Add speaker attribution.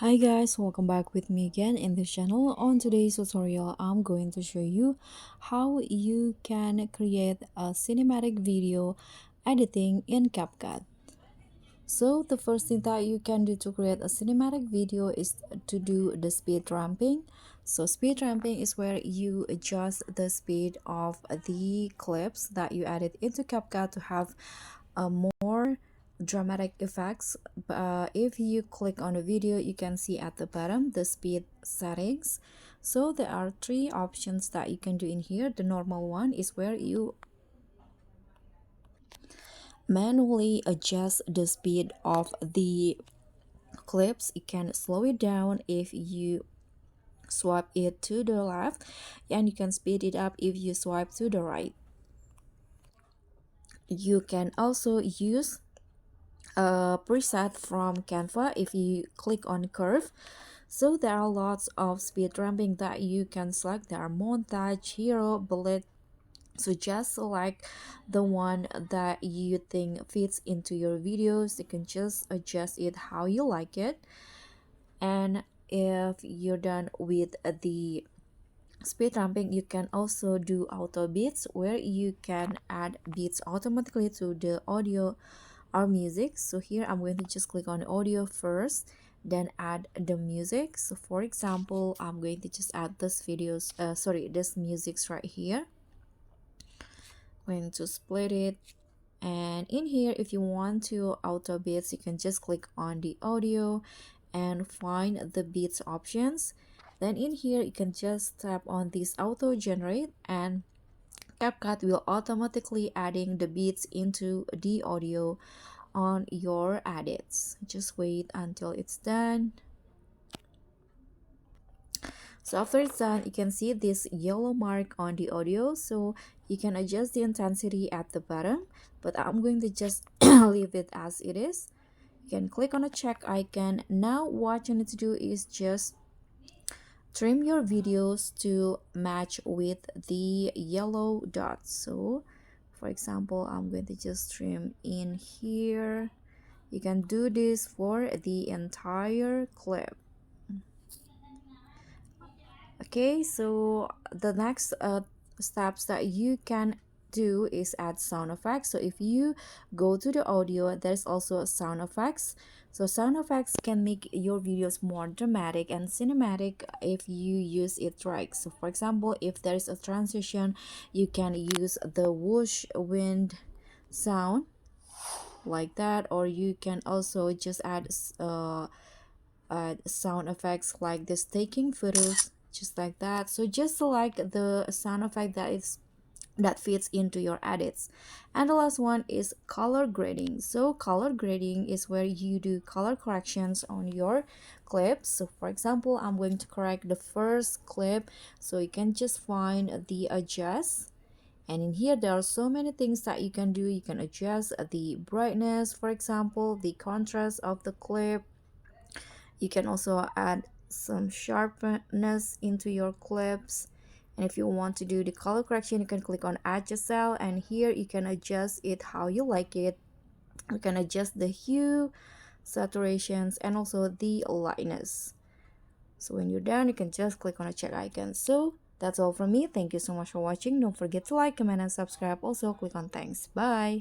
Speaker 1: Hi guys, welcome back with me again in this channel. On today's tutorial, I'm going to show you how you can create a cinematic video editing in CapCut. So the first thing that you can do to create a cinematic video is to do the speed ramping. So speed ramping is where you adjust the speed of the clips that you added into CapCut to have more dramatic effects. If you click on the video, you can see at the bottom the speed settings. So there are three options that you can do in here. The normal one is where you manually adjust the speed of the clips. You can slow it down if you swipe it to the left, and you can speed it up if you swipe to the right. You can also use a preset from Canva if you click on curve. So there are lots of speed ramping that you can select. There are montage, hero, bullet. So just select the one that you think fits into your videos. You can just adjust it how you like it. And if you're done with the speed ramping, you can also do auto beats, where you can add beats automatically to the audio or music. So here I'm going to just click on audio first, then add the music. So for example, I'm going to just add this music right here. Going to split it, and in here, if you want to auto beats, you can just click on the audio and find the beats options. Then in here, you can just tap on this auto generate, and CapCut will automatically adding the beats into the audio on your edits. Just wait until it's done. So after it's done, you can see this yellow mark on the audio. So you can adjust the intensity at the bottom, but I'm going to just leave it as it is. You can click on a check icon. Now what you need to do is just trim your videos to match with the yellow dots. So for example, I'm going to just trim in here. You can do this for the entire clip. Okay, so the next steps that you can do is add sound effects. So if you go to the audio, there's also sound effects. So sound effects can make your videos more dramatic and cinematic if you use it right. So for example, if there's a transition, you can use the whoosh wind sound like that, or you can also just add sound effects like this taking photos, just like that. So just select the sound effect that fits into your edits. And the last one is color grading. So color grading is where you do color corrections on your clips. So for example, I'm going to correct the first clip, so you can just find the adjust. And in here, there are so many things that you can do. You can adjust the brightness, for example, the contrast of the clip. You can also add some sharpness into your clips. And if you want to do the color correction, you can click on adjust cell, and here you can adjust it how you like it. You can adjust the hue, saturations, and also the lightness. So when you're done, you can just click on a check icon. So that's all from me. Thank you so much for watching. Don't forget to like, comment, and subscribe. Also click on thanks. Bye.